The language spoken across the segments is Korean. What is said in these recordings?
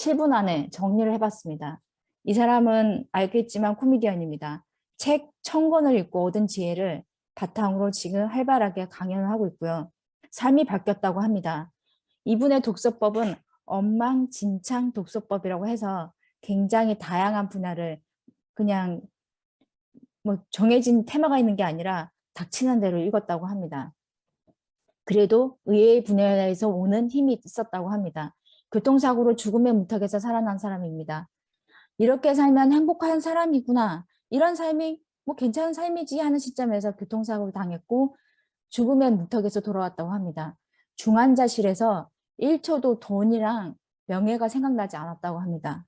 7분 안에 정리를 해봤습니다. 이 사람은 알겠지만 코미디언입니다. 책 1000권을 읽고 얻은 지혜를 바탕으로 지금 활발하게 강연을 하고 있고요. 삶이 바뀌었다고 합니다. 이분의 독서법은 엉망진창 독서법이라고 해서 굉장히 다양한 분야를 그냥 뭐 정해진 테마가 있는 게 아니라 닥치는 대로 읽었다고 합니다. 그래도 의외의 분야에서 오는 힘이 있었다고 합니다. 교통사고로 죽음의 문턱에서 살아난 사람입니다. 이렇게 살면 행복한 사람이구나. 이런 삶이 뭐 괜찮은 삶이지 하는 시점에서 교통사고를 당했고 죽음의 문턱에서 돌아왔다고 합니다. 중환자실에서 1초도 돈이랑 명예가 생각나지 않았다고 합니다.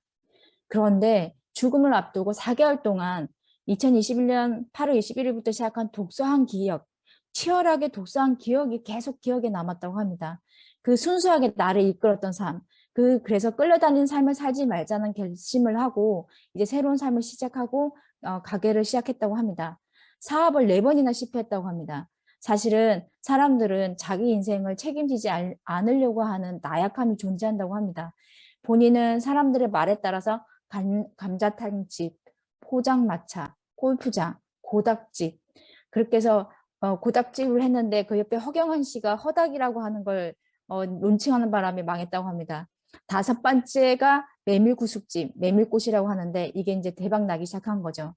그런데 죽음을 앞두고 4개월 동안 2021년 8월 21일부터 시작한 독서한 기억, 치열하게 독서한 기억이 계속 기억에 남았다고 합니다. 그 순수하게 나를 이끌었던 삶, 그래서 끌려다니는 삶을 살지 말자는 결심을 하고 이제 새로운 삶을 시작하고 가게를 시작했다고 합니다. 사업을 4번이나 실패했다고 합니다. 사실은 사람들은 자기 인생을 책임지지 않으려고 하는 나약함이 존재한다고 합니다. 본인은 사람들의 말에 따라서 감자탕집, 포장마차, 골프장, 고닭집 그렇게 해서 고닭집을 했는데 그 옆에 허경환 씨가 허닭이라고 하는 걸 론칭하는 바람에 망했다고 합니다. 5번째가 메밀구숙집, 메밀꽃이라고 하는데 이게 이제 대박 나기 시작한 거죠.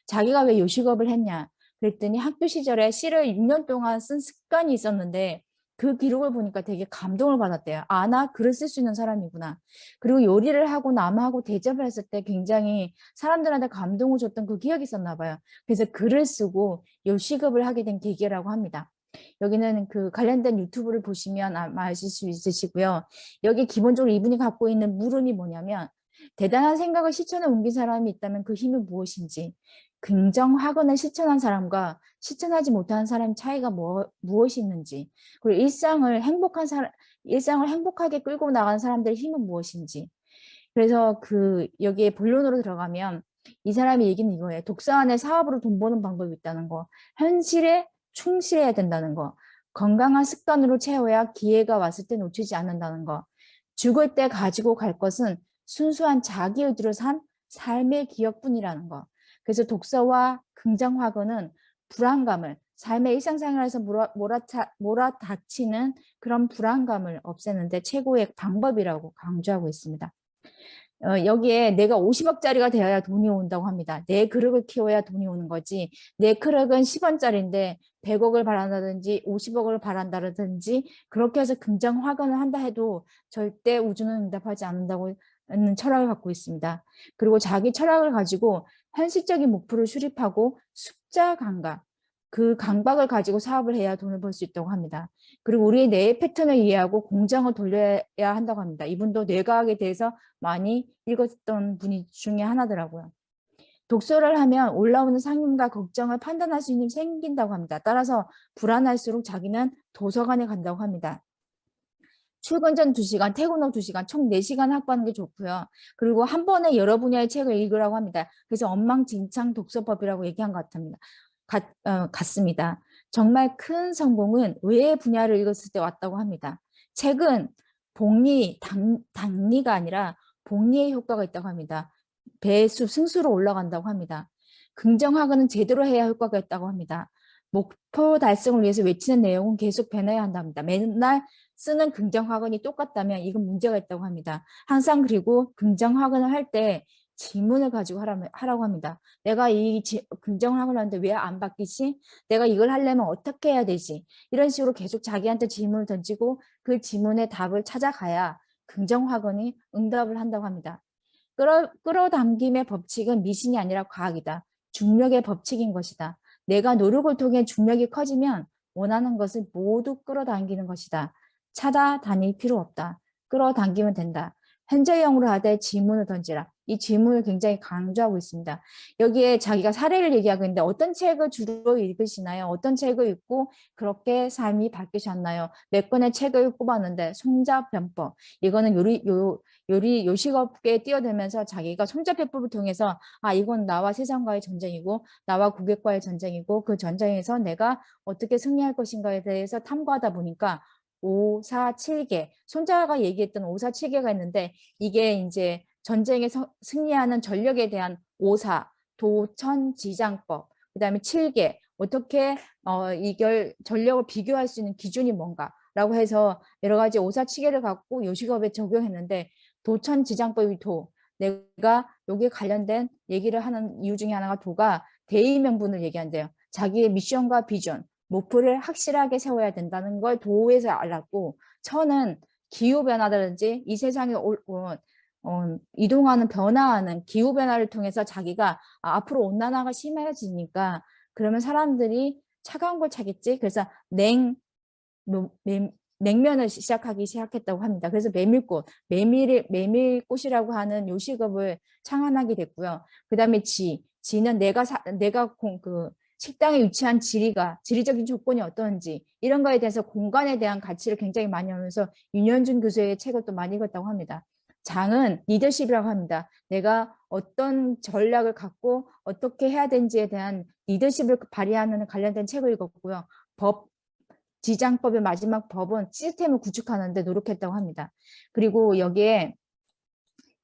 자기가 왜 요식업을 했냐 그랬더니 학교 시절에 시를 6년 동안 쓴 습관이 있었는데 그 기록을 보니까 되게 감동을 받았대요. 아, 나 글을 쓸 수 있는 사람이구나. 그리고 요리를 하고 남하고 대접을 했을 때 굉장히 사람들한테 감동을 줬던 그 기억이 있었나 봐요. 그래서 글을 쓰고 요식업을 하게 된 계기라고 합니다. 여기는 그 관련된 유튜브를 보시면 아마 아실 수 있으시고요. 여기 기본적으로 이분이 갖고 있는 물음이 뭐냐면 대단한 생각을 실천에 옮긴 사람이 있다면 그 힘은 무엇인지, 긍정하거나 실천한 사람과 실천하지 못하는 사람의 차이가 무엇이 있는지, 그리고 일상을 행복하게 끌고 나가는 사람들의 힘은 무엇인지. 그래서 여기에 본론으로 들어가면 이 사람이 얘기는 이거예요. 독서 안에 사업으로 돈 버는 방법이 있다는 거, 현실에 충실해야 된다는 거, 건강한 습관으로 채워야 기회가 왔을 때 놓치지 않는다는 거, 죽을 때 가지고 갈 것은 순수한 자기 의지로 산 삶의 기억뿐이라는 거. 그래서 독서와 긍정화근은 불안감을 삶의 일상생활에서 몰아닥치는 그런 불안감을 없애는데 최고의 방법이라고 강조하고 있습니다. 여기에 내가 50억짜리가 되어야 돈이 온다고 합니다. 내 그릇을 키워야 돈이 오는 거지. 내 그릇은 10원짜리인데 100억을 바란다든지 50억을 바란다든지 그렇게 해서 긍정 확언을 한다 해도 절대 우주는 응답하지 않는다고 하는 철학을 갖고 있습니다. 그리고 자기 철학을 가지고 현실적인 목표를 수립하고 숫자 감각, 그 감각을 가지고 사업을 해야 돈을 벌 수 있다고 합니다. 그리고 우리의 뇌의 패턴을 이해하고 공정을 돌려야 한다고 합니다. 이분도 뇌과학에 대해서 많이 읽었던 분이 중에 하나더라고요. 독서를 하면 올라오는 상심과 걱정을 판단할 수 있는 힘이 생긴다고 합니다. 따라서 불안할수록 자기는 도서관에 간다고 합니다. 출근 전 2시간, 퇴근 후 2시간, 총 4시간 확보하는 게 좋고요. 그리고 한 번에 여러 분야의 책을 읽으라고 합니다. 그래서 엉망진창 독서법이라고 얘기한 것 같습니다. 정말 큰 성공은 외의 분야를 읽었을 때 왔다고 합니다. 책은 단리가 아니라 복리의 효과가 있다고 합니다. 배수, 승수로 올라간다고 합니다. 긍정하고는 제대로 해야 효과가 있다고 합니다. 목표 달성을 위해서 외치는 내용은 계속 변해야 한답니다. 맨날 쓰는 긍정학원이 똑같다면 이건 문제가 있다고 합니다. 항상 그리고 긍정학원을 할 때 질문을 가지고 하라고 합니다. 내가 이 긍정학원을 하는데 왜 안 바뀌지? 내가 이걸 하려면 어떻게 해야 되지? 이런 식으로 계속 자기한테 질문을 던지고 그 질문의 답을 찾아가야 긍정학원이 응답을 한다고 합니다. 끌어당김의 법칙은 미신이 아니라 과학이다. 중력의 법칙인 것이다. 내가 노력을 통해 중력이 커지면 원하는 것을 모두 끌어당기는 것이다. 찾아다닐 필요 없다. 끌어당기면 된다. 현재형으로 하되 질문을 던지라. 이 질문을 굉장히 강조하고 있습니다. 여기에 자기가 사례를 얘기하고 있는데 어떤 책을 주로 읽으시나요? 어떤 책을 읽고 그렇게 삶이 바뀌셨나요? 몇 권의 책을 꼽았는데 손자병법. 이거는 요식업계에 뛰어들면서 자기가 손자병법을 통해서 이건 나와 세상과의 전쟁이고 나와 고객과의 전쟁이고 그 전쟁에서 내가 어떻게 승리할 것인가에 대해서 탐구하다 보니까 547개, 손자가 얘기했던 547개가 있는데 이게 이제 전쟁에 승리하는 전력에 대한 5사, 도천지장법, 그다음에 7개, 어떻게 이걸 전력을 비교할 수 있는 기준이 뭔가라고 해서 여러 가지 5사7개를 갖고 요식업에 적용했는데 도천지장법이 내가 여기에 관련된 얘기를 하는 이유 중에 하나가 도가 대의 명분을 얘기한대요. 자기의 미션과 비전, 목표를 확실하게 세워야 된다는 걸 도에서 알았고, 천은 기후변화라든지 이 세상에 이동하는 변화하는 기후변화를 통해서 자기가 앞으로 온난화가 심해지니까 그러면 사람들이 차가운 걸 찾겠지. 그래서 냉면을 시작했다고 합니다. 그래서 메밀꽃이라고 하는 요식업을 창안하게 됐고요. 그 다음에 지는 내가 식당에 위치한 지리적인 조건이 어떤지 이런 거에 대해서 공간에 대한 가치를 굉장히 많이 하면서 윤현준 교수의 책을 또 많이 읽었다고 합니다. 장은 리더십이라고 합니다. 내가 어떤 전략을 갖고 어떻게 해야 되는지에 대한 리더십을 발휘하는 관련된 책을 읽었고요. 지장법의 마지막 법은 시스템을 구축하는 데 노력했다고 합니다. 그리고 여기에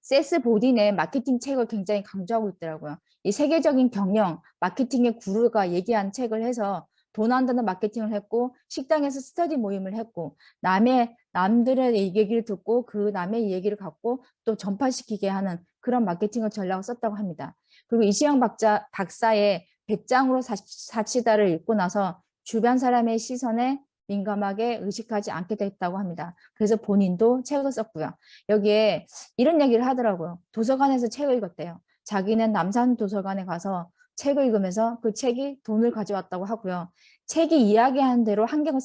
세스 보딘의 마케팅 책을 굉장히 강조하고 있더라고요. 이 세계적인 경영, 마케팅의 구루가 얘기한 책을 해서 돈 안 드는 마케팅을 했고 식당에서 스터디 모임을 했고 남들의 얘기를 듣고 그 남의 얘기를 갖고 또 전파시키게 하는 그런 마케팅을 전략을 썼다고 합니다. 그리고 이시영 박사의 배짱으로 사치다를 읽고 나서 주변 사람의 시선에 민감하게 의식하지 않게 됐다고 합니다. 그래서 본인도 책을 썼고요. 여기에 이런 얘기를 하더라고요. 도서관에서 책을 읽었대요. 자기는 남산 도서관에 가서 책을 읽으면서 그 책이 돈을 가져왔다고 하고요. 책이 이야기하는 대로 환경을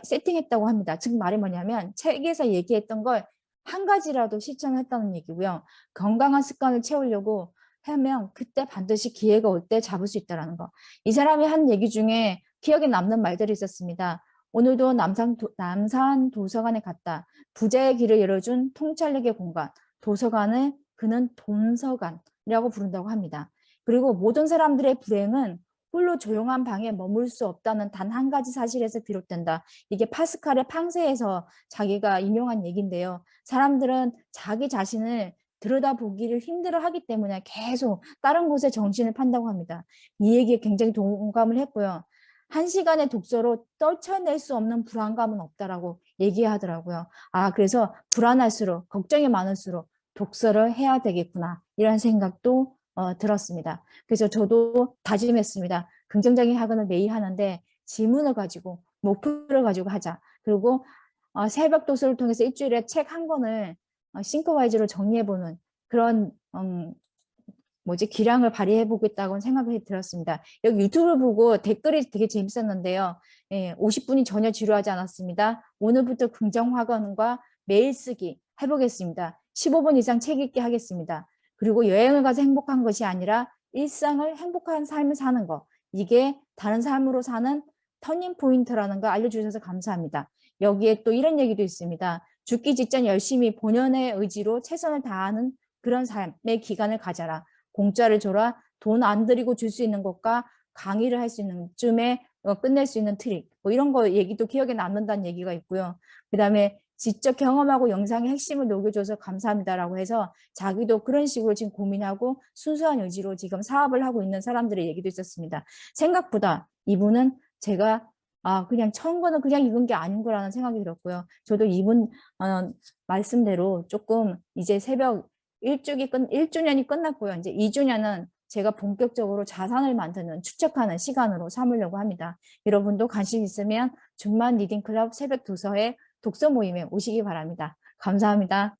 세팅했다고 합니다. 즉 말이 뭐냐면 책에서 얘기했던 걸 한 가지라도 실천을 했다는 얘기고요. 건강한 습관을 채우려고 하면 그때 반드시 기회가 올 때 잡을 수 있다는 거. 이 사람이 한 얘기 중에 기억에 남는 말들이 있었습니다. 오늘도 남산 도서관에 갔다. 부자의 길을 열어준 통찰력의 공간. 도서관을 그는 돈서관이라고 부른다고 합니다. 그리고 모든 사람들의 불행은 홀로 조용한 방에 머물 수 없다는 단 한 가지 사실에서 비롯된다. 이게 파스칼의 팡세에서 자기가 인용한 얘기인데요. 사람들은 자기 자신을 들여다보기를 힘들어하기 때문에 계속 다른 곳에 정신을 판다고 합니다. 이 얘기에 굉장히 동감을 했고요. 1시간의 독서로 떨쳐낼 수 없는 불안감은 없다라고 얘기하더라고요. 그래서 불안할수록, 걱정이 많을수록 독서를 해야 되겠구나. 이런 생각도 들었습니다. 그래서 저도 다짐했습니다. 긍정적인 학원을 매일 하는데 지문을 가지고, 목표를 가지고 하자. 그리고 새벽 독서를 통해서 일주일에 책 한 권을 싱크와이즈로 정리해보는 그런 기량을 발휘해 보겠다고 생각이 들었습니다. 여기 유튜브를 보고 댓글이 되게 재밌었는데요. 50분이 전혀 지루하지 않았습니다. 오늘부터 긍정학원과 매일 쓰기 해보겠습니다. 15분 이상 책 읽기 하겠습니다. 그리고 여행을 가서 행복한 것이 아니라 일상을 행복한 삶을 사는 것. 이게 다른 삶으로 사는 터닝 포인트라는 걸 알려주셔서 감사합니다. 여기에 또 이런 얘기도 있습니다. 죽기 직전 열심히 본연의 의지로 최선을 다하는 그런 삶의 기간을 가져라. 공짜를 줘라. 돈 안 들이고 줄 수 있는 것과 강의를 할 수 있는 쯤에 끝낼 수 있는 트릭. 이런 거 얘기도 기억에 남는다는 얘기가 있고요. 그 다음에 직접 경험하고 영상의 핵심을 녹여줘서 감사합니다라고 해서 자기도 그런 식으로 지금 고민하고 순수한 의지로 지금 사업을 하고 있는 사람들의 얘기도 있었습니다. 생각보다 이분은 제가 그냥 처음 거는 그냥 읽은 게 아닌 거라는 생각이 들었고요. 저도 이분 말씀대로 조금 이제 새벽 1주년이 끝났고요. 이제 2주년은 제가 본격적으로 자산을 만드는 축적하는 시간으로 삼으려고 합니다. 여러분도 관심 있으면 준만 리딩클럽 새벽 도서회 독서 모임에 오시기 바랍니다. 감사합니다.